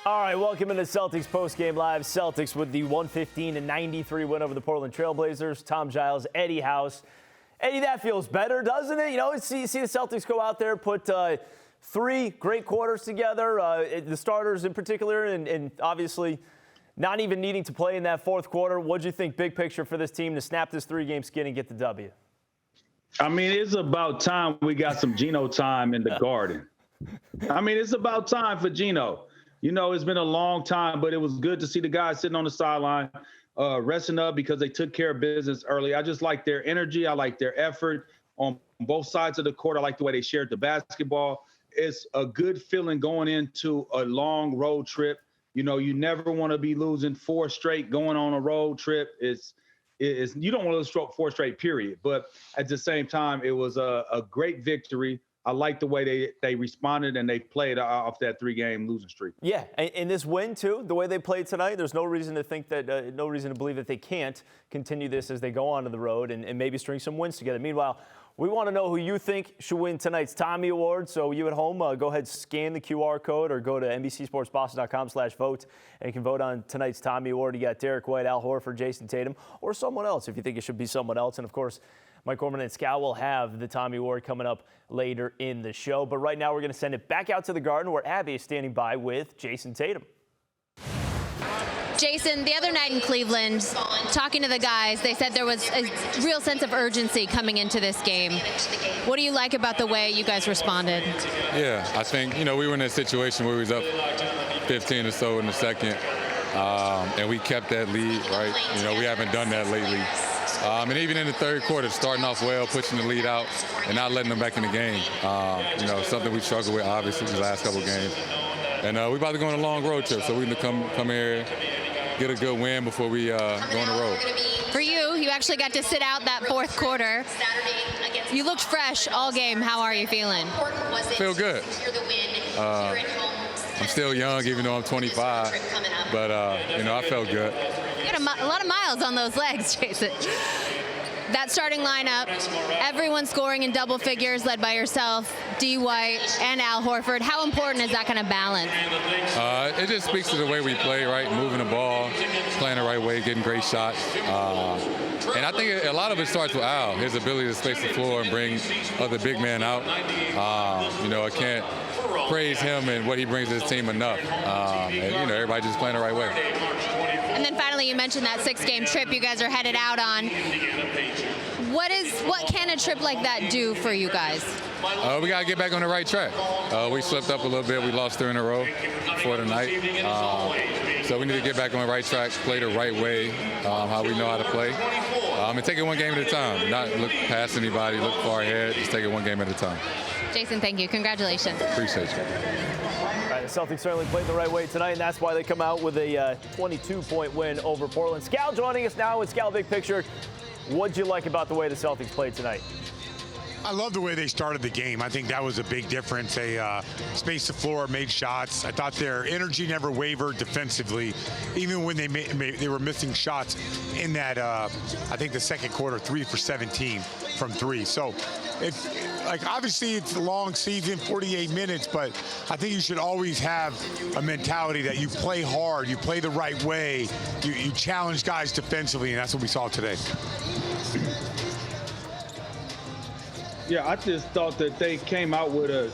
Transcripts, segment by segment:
All right, welcome into Celtics postgame live. Celtics with the 115-93 win over the Portland Trailblazers. Tom Giles, Eddie House. Eddie, that feels better, doesn't it? You know, see the Celtics go out there, put three great quarters together, the starters in particular, and obviously not even needing to play in that fourth quarter. What'd you think, big picture, for this team to snap this three-game skid and get the W? I mean, it's about time we got some Geno time in the Garden. I mean, it's about time for Geno. You know, it's been a long time, but it was good to see the guys sitting on the sideline, resting up because they took care of business early. I just like their energy. I like their effort on both sides of the court. I like the way they shared the basketball. It's a good feeling going into a long road trip. You know, you never want to be losing four straight going on a road trip. You don't want to lose four straight, period. But at the same time, it was a great victory. I like the way they responded and they played off that three-game losing streak. Yeah, and this win, too, the way they played tonight, there's no reason to think that, no reason to believe that they can't continue this as they go onto the road and maybe string some wins together. Meanwhile, we want to know who you think should win tonight's Tommy Award. So you at home, go ahead, scan the QR code or go to NBCSportsBoston.com/vote, and you can vote on tonight's Tommy Award. You got Derek White, Al Horford, Jayson Tatum, or someone else if you think it should be someone else. And, of course, Mike Gorman and Scal will have the Tommy Award coming up later in the show. But right now we're going to send it back out to the Garden where Abby is standing by with Jayson Tatum. Jayson, the other night in Cleveland, talking to the guys, they said there was a real sense of urgency coming into this game. What do you like about the way you guys responded? Yeah, I think, you know, we were in a situation where we was up 15 or so in the second, and we kept that lead, right? You know, we haven't done that lately. And even in the third quarter, starting off well, pushing the lead out, and not letting them back in the game. You know, something we struggled with, obviously, the last couple of games. And we're about to go on a long road trip, so we need to come here, get a good win before we go on the road. For you actually got to sit out that fourth quarter. You looked fresh all game. How are you feeling? Feel good. I'm still young, even though I'm 25, but, you know, I felt good. You got a lot of miles on those legs, Jayson. That starting lineup, everyone scoring in double figures, led by yourself, D. White, and Al Horford. How important is that kind of balance? It just speaks to the way we play, right? Moving the ball, playing the right way, getting great shots. And I think a lot of it starts with Al, his ability to space the floor and bring other big men out. You know, I can't praise him and what he brings to his team enough. And, you know, everybody just playing the right way. And then finally, you mentioned that 6-game trip you guys are headed out on. What can a trip like that do for you guys? We got to get back on the right track. We slipped up a little bit. We lost 3 in a row for tonight. So we need to get back on the right track, play the right way, how we know how to play. And take it one game at a time. Not look past anybody, look far ahead. Just take it one game at a time. Jayson, thank you. Congratulations. Appreciate you. All right, the Celtics certainly played the right way tonight, and that's why they come out with a 22-point win over Portland. Scal joining us now with Scal Big Picture. What'd you like about the way the Celtics played tonight? I love the way they started the game. I think that was a big difference. They spaced the floor, made shots. I thought their energy never wavered defensively, even when they were missing shots in that, I think the second quarter, 3 for 17 from 3. So, obviously it's a long season, 48 minutes, but I think you should always have a mentality that you play hard, you play the right way, you challenge guys defensively, and that's what we saw today. Yeah, I just thought that they came out with a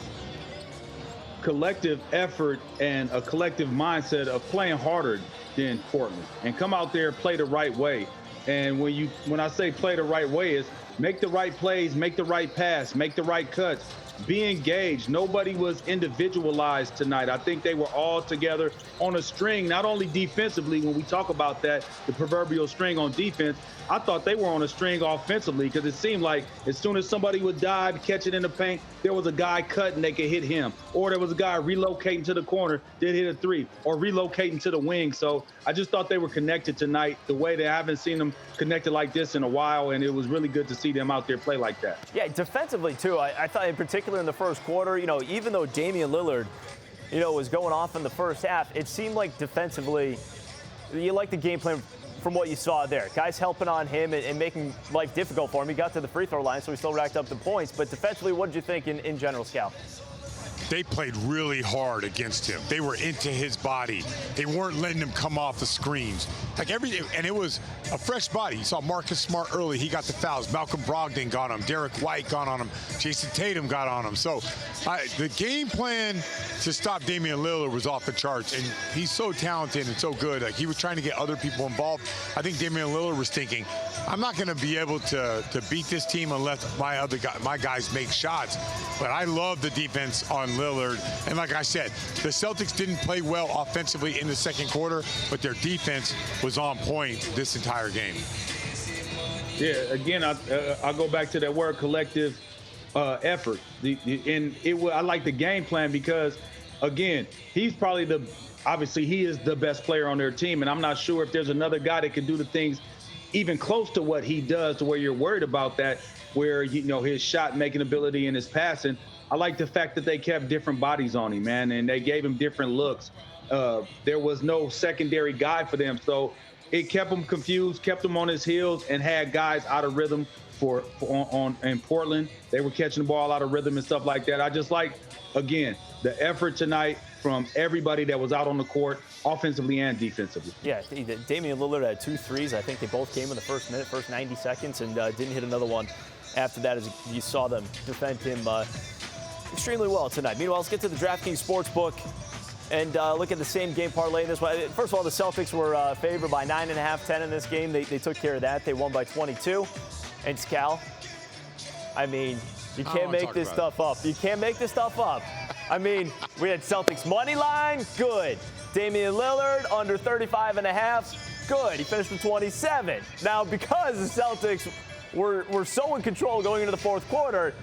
collective effort and a collective mindset of playing harder than Portland and come out there and play the right way. And when I say play the right way, is make the right plays, make the right pass, make the right cuts, be engaged. Nobody was individualized tonight. I think they were all together on a string, not only defensively. When we talk about that, the proverbial string on defense, I thought they were on a string offensively because it seemed like as soon as somebody would dive, catch it in the paint, there was a guy cutting, they could hit him. Or there was a guy relocating to the corner, did hit a 3, or relocating to the wing. So I just thought they were connected tonight the way that I haven't seen them connected like this in a while, and it was really good to see them out there play like that. Yeah, defensively, too. I thought in particular in the first quarter, you know, even though Damian Lillard, you know, was going off in the first half, it seemed like defensively you like the game plan from what you saw there. Guys helping on him and making life difficult for him. He got to the free throw line, so he still racked up the points. But defensively, what did you think in general, Scal? they played really hard against him. They were into his body. They weren't letting him come off the screens. And it was a fresh body. You saw Marcus Smart early. He got the fouls. Malcolm Brogdon got on him. Derek White got on him. Jayson Tatum got on him. So the game plan to stop Damian Lillard was off the charts. And he's so talented and so good. Like, he was trying to get other people involved. I think Damian Lillard was thinking, I'm not going to be able to beat this team unless my guys make shots. But I love the defense on Lillard. And like I said, the Celtics didn't play well offensively in the second quarter, but their defense was on point this entire game. Yeah, again, I'll go back to that word collective effort. I like the game plan because, again, he's probably obviously he is the best player on their team, and I'm not sure if there's another guy that can do the things even close to what he does, to where you're worried about that, where, you know, his shot making ability and his passing. I like the fact that they kept different bodies on him, man, and they gave him different looks. There was no secondary guy for them, so it kept him confused, kept him on his heels, and had guys out of rhythm in Portland. They were catching the ball out of rhythm and stuff like that. I just like, again, the effort tonight from everybody that was out on the court, offensively and defensively. Yeah, Damian Lillard had 2 threes. I think they both came in the first 90 seconds, and didn't hit another one after that, as you saw them defend him extremely well tonight. Meanwhile, let's get to the DraftKings Sportsbook and look at the same game parlay in this one. First of all, the Celtics were favored by 9.5, 10 in this game. They took care of that. They won by 22. And Scal, I mean, you can't make this stuff up. You can't make this stuff up. I mean, we had Celtics money line, good. Damian Lillard under 35.5, good. He finished with 27. Now, because the Celtics were so in control going into the fourth quarter,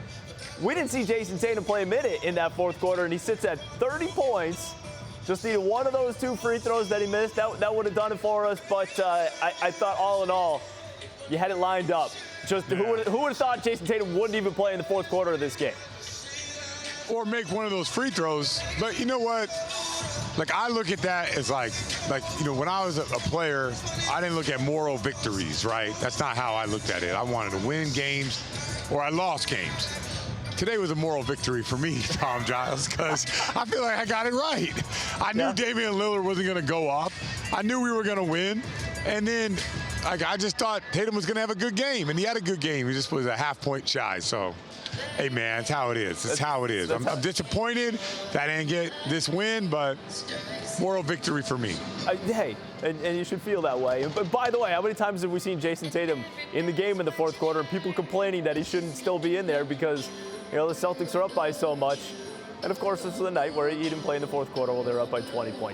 we didn't see Jayson Tatum play a minute in that fourth quarter, and he sits at 30 points. Just needed one of those 2 free throws that he missed. That would have done it for us. But I thought, all in all, you had it lined up. Just who would have thought Jayson Tatum wouldn't even play in the fourth quarter of this game? Or make one of those free throws. But you know what? Like, I look at that as like you know, when I was a player, I didn't look at moral victories, right? That's not how I looked at it. I wanted to win games, or I lost games. Today was a moral victory for me, Tom Giles, because I feel like I got it right. I knew Damian Lillard wasn't going to go off. I knew we were going to win. And then I just thought Tatum was going to have a good game, and he had a good game. He just was a half-point shy. So, hey, man, it's how it is. It's how it is. I'm disappointed that I didn't get this win, but moral victory for me. Hey, and you should feel that way. But by the way, how many times have we seen Jayson Tatum in the game in the fourth quarter, and people complaining that he shouldn't still be in there because, you know, the Celtics are up by so much? And, of course, this is the night where he didn't play in the fourth quarter while they were up by 20 points.